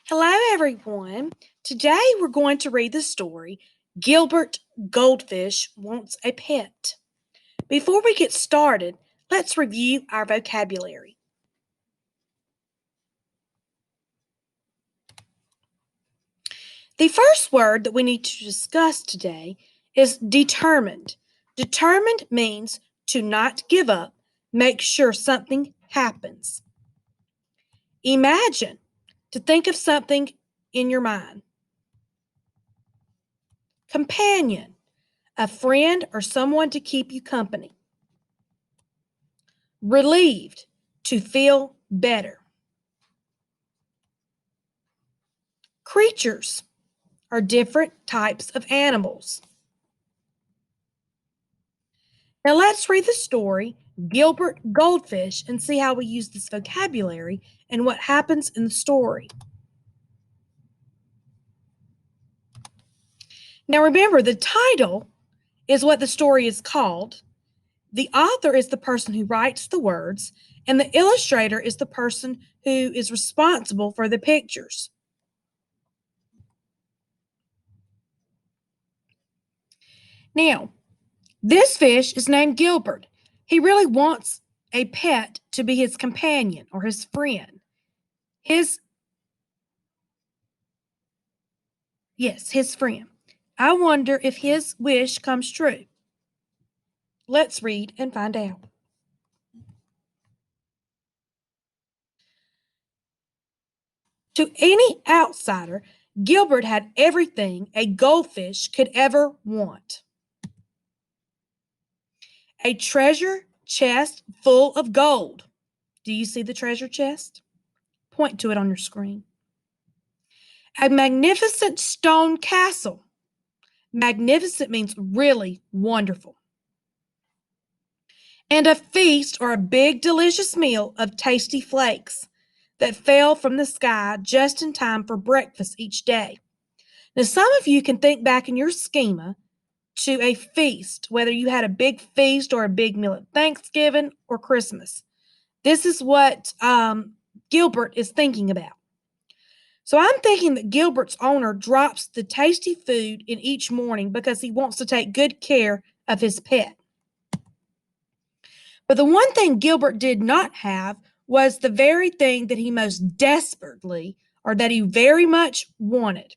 Hello, everyone. Today we're going to read the story Gilbert Goldfish Wants a Pet. Before we get started, let's review our vocabulary. The first word that we need to discuss today is determined. Determined means to not give up, make sure something happens. Imagine, to think of something in your mind. Companion, a friend or someone to keep you company. Relieved, to feel better. Creatures are different types of animals. Now let's read the story, Gilbert Goldfish, and see how we use this vocabulary and what happens in the story. Now remember, the title is what the story is called. The author is the person who writes the words, and the illustrator is the person who is responsible for the pictures. Now, this fish is named Gilbert. He really wants a pet to be his companion or his friend. His his friend. I wonder if his wish comes true. Let's read and find out. To any outsider, Gilbert had everything a goldfish could ever want. A treasure chest full of gold. Do you see the treasure chest? Point to it on your screen. A magnificent stone castle. Magnificent means really wonderful. And a feast or a big delicious meal of tasty flakes that fell from the sky just in time for breakfast each day. Now, some of you can think back in your schema to a feast, whether you had a big feast or a big meal at Thanksgiving or Christmas. This is what Gilbert is thinking about. So I'm thinking that Gilbert's owner drops the tasty food in each morning because he wants to take good care of his pet. But the one thing Gilbert did not have was the very thing that he most desperately, or that he very much wanted,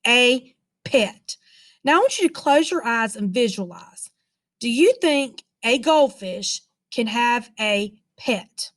a pet. Now I want you to close your eyes and visualize. Do you think a goldfish can have a pet?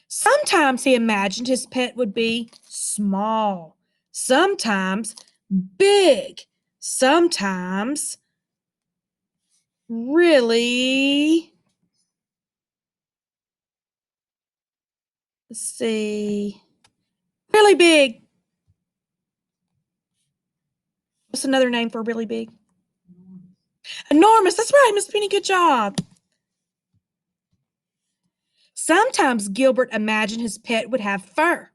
Sometimes he imagined his pet would be small, sometimes big, sometimes really, let's see, really big. What's another name for really big? Enormous. That's right, Miss Penny. Good job. Sometimes Gilbert imagined his pet would have fur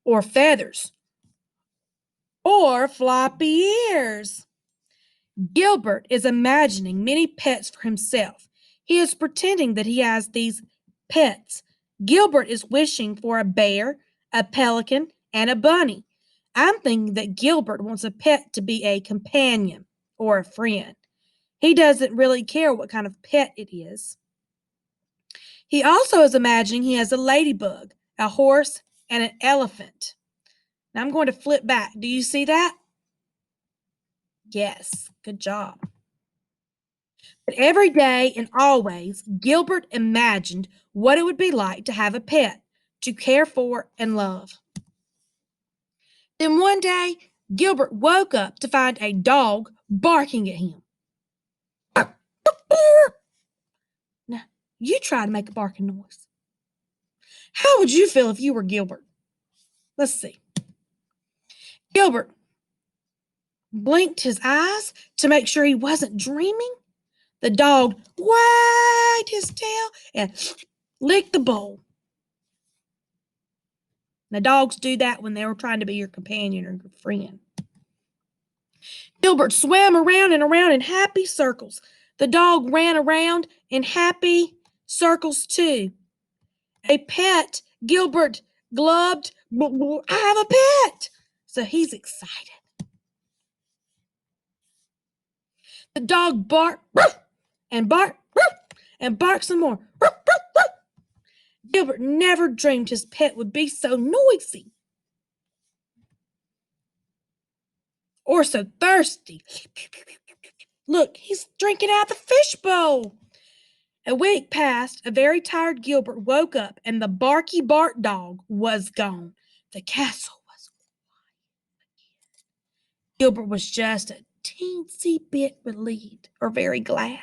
or feathers or floppy ears. Gilbert is imagining many pets for himself. He is pretending that he has these pets. Gilbert is wishing for a bear, a pelican, and a bunny. I'm thinking that Gilbert wants a pet to be a companion or a friend. He doesn't really care what kind of pet it is. He also is imagining he has a ladybug, a horse, and an elephant. Now I'm going to flip back. Do you see that? Yes, good job. But every day and always, Gilbert imagined what it would be like to have a pet, to care for and love. Then one day, Gilbert woke up to find a dog barking at him. Now, you try to make a barking noise. How would you feel if you were Gilbert? Let's see. Gilbert blinked his eyes to make sure he wasn't dreaming. The dog wagged his tail and licked the bowl. Now, dogs do that when they're trying to be your companion or your friend. Gilbert swam around and around in happy circles. The dog ran around in happy circles too. A pet, Gilbert glubbed, I have a pet. So he's excited. The dog barked and barked and barked some more. Gilbert never dreamed his pet would be so noisy or so thirsty. Look, he's drinking out the fishbowl. A week passed. A very tired Gilbert woke up, and the barky bark dog was gone. The castle was quiet. Gilbert was just a teensy bit relieved, or very glad.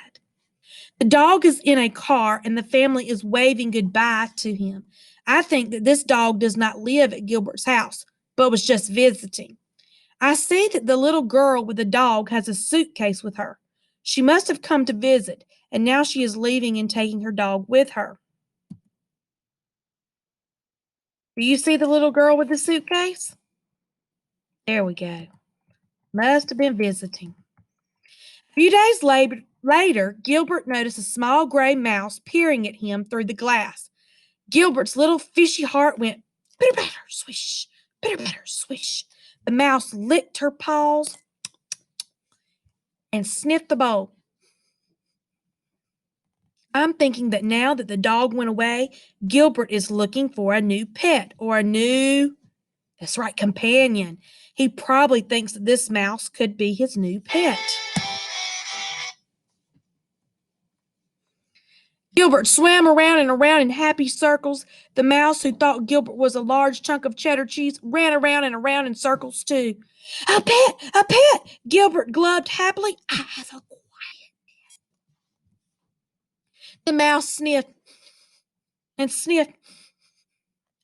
The dog is in a car, and the family is waving goodbye to him. I think that this dog does not live at Gilbert's house, but was just visiting. I see that the little girl with the dog has a suitcase with her. She must have come to visit, and now she is leaving and taking her dog with her. Do you see the little girl with the suitcase? There we go. Must have been visiting. A few days later, Gilbert noticed a small gray mouse peering at him through the glass. Gilbert's little fishy heart went pitter patter, swish, pitter patter, swish. The mouse licked her paws and sniffed the bowl. I'm thinking that now that the dog went away, Gilbert is looking for a new pet or that's right, companion. He probably thinks that this mouse could be his new pet. Gilbert swam around and around in happy circles. The mouse, who thought Gilbert was a large chunk of cheddar cheese, ran around and around in circles too. A pet! A pet! Gilbert glubbed happily. I have a quiet. The mouse sniffed and sniffed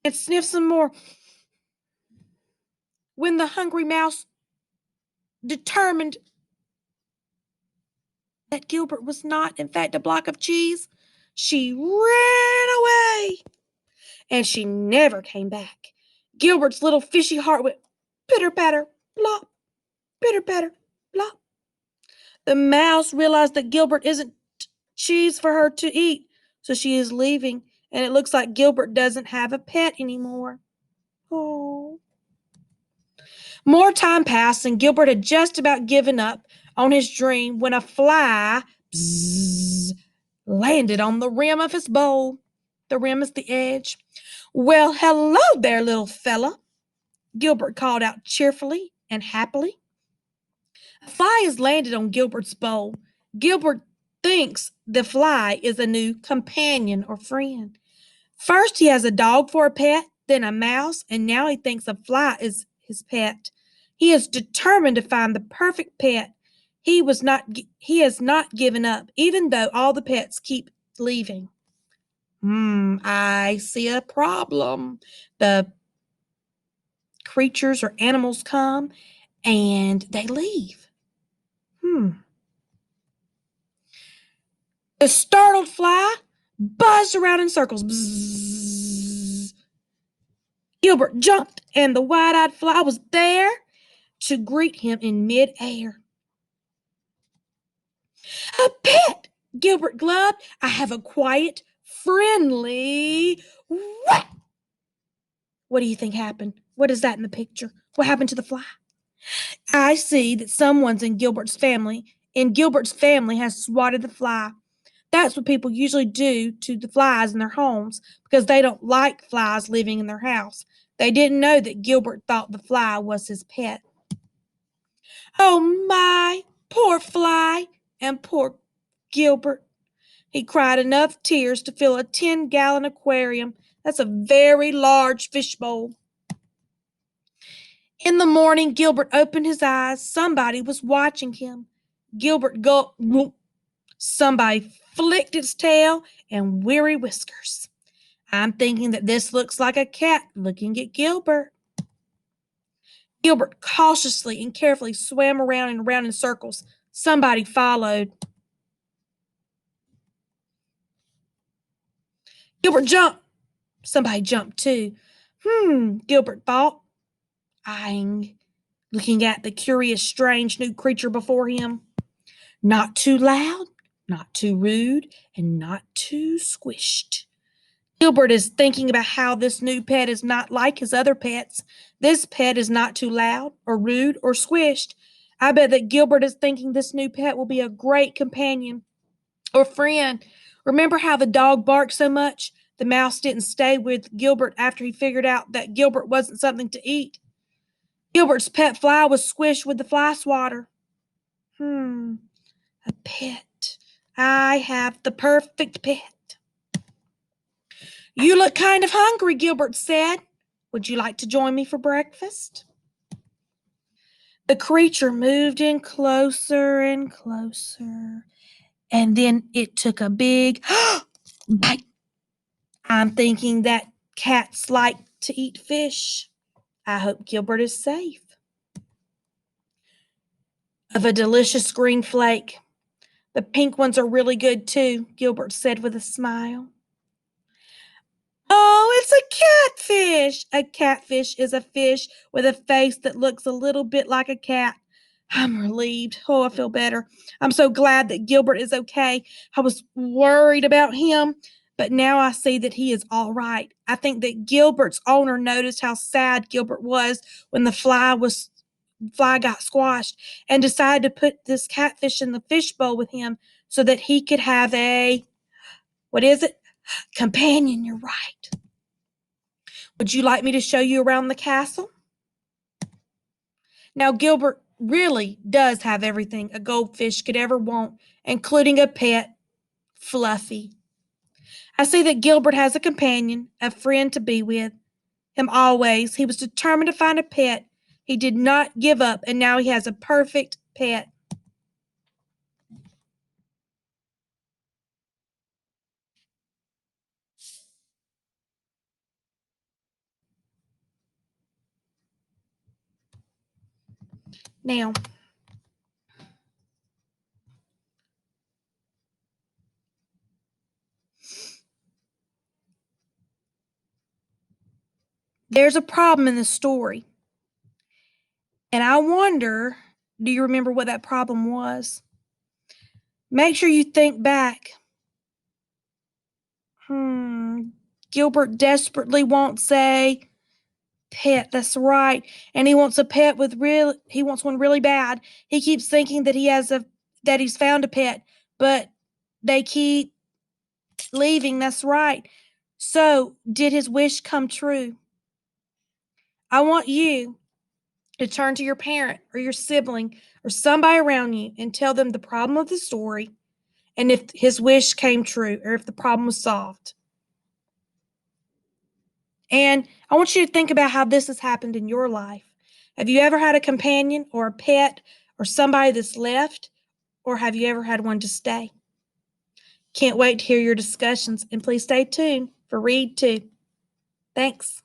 and sniffed some more. When the hungry mouse determined that Gilbert was not, in fact, a block of cheese, she ran away and she never came back. Gilbert's little fishy heart went pitter patter, plop, pitter patter, plop. The mouse realized that Gilbert isn't cheese for her to eat, so she is leaving, and it looks like Gilbert doesn't have a pet anymore. Oh. More time passed, and Gilbert had just about given up on his dream when a fly bzzz, landed on the rim of his bowl. The rim is the edge. Well, hello there, little fella, Gilbert called out cheerfully and happily. A fly has landed on Gilbert's bowl. Gilbert thinks the fly is a new companion or friend. First, he has a dog for a pet, then a mouse, and now he thinks a fly is his pet. He is determined to find the perfect pet. He has not given up, even though all the pets keep leaving. I see a problem. The creatures or animals come and they leave. The startled fly buzzed around in circles. Bzzz. Gilbert jumped, and the wide-eyed fly was there to greet him in mid-air. A pet! Gilbert glubbed. I have a quiet, friendly. What? What do you think happened? What is that in the picture? What happened to the fly? I see that someone's in Gilbert's family. Gilbert's family has swatted the fly. That's what people usually do to the flies in their homes because they don't like flies living in their house. They didn't know that Gilbert thought the fly was his pet. Oh my, poor fly and poor Gilbert. He cried enough tears to fill a 10-gallon aquarium. That's a very large fishbowl. In the morning, Gilbert opened his eyes. Somebody was watching him. Gilbert gulped. Somebody flicked its tail and weary whiskers. I'm thinking that this looks like a cat looking at Gilbert. Gilbert cautiously and carefully swam around and around in circles. Somebody followed. Gilbert jumped. Somebody jumped too. Gilbert thought, eyeing, looking at the curious, strange new creature before him. Not too loud, not too rude, and not too squished. Gilbert is thinking about how this new pet is not like his other pets. This pet is not too loud or rude or squished. I bet that Gilbert is thinking this new pet will be a great companion or friend. Remember how the dog barked so much? The mouse didn't stay with Gilbert after he figured out that Gilbert wasn't something to eat. Gilbert's pet fly was squished with the fly swatter. A pet. I have the perfect pet. You look kind of hungry, Gilbert said. Would you like to join me for breakfast? The creature moved in closer and closer, and then it took a big bite. I'm thinking that cats like to eat fish. I hope Gilbert is safe. Of a delicious green flake. The pink ones are really good too, Gilbert said with a smile. Oh, it's a catfish. A catfish is a fish with a face that looks a little bit like a cat. I'm relieved. Oh, I feel better. I'm so glad that Gilbert is okay. I was worried about him, but now I see that he is all right. I think that Gilbert's owner noticed how sad Gilbert was when the fly got squashed and decided to put this catfish in the fishbowl with him so that he could have a what is it? Companion, you're right. Would you like me to show you around the castle? Now, Gilbert really does have everything a goldfish could ever want, including a pet, Fluffy. I see that Gilbert has a companion, a friend to be with him always. He was determined to find a pet. He did not give up, and now he has a perfect pet. Now, there's a problem in the story, and I wonder, do you remember what that problem was? Make sure you think back. Hmm. Gilbert desperately wants a pet. That's right. And he wants one really bad. He keeps thinking that he's found a pet, but they keep leaving. That's right. So, did his wish come true? I want you to turn to your parent or your sibling or somebody around you and tell them the problem of the story and if his wish came true or if the problem was solved. And I want you to think about how this has happened in your life. Have you ever had a companion or a pet or somebody that's left? Or have you ever had one to stay? Can't wait to hear your discussions, and please stay tuned for Read 2. Thanks.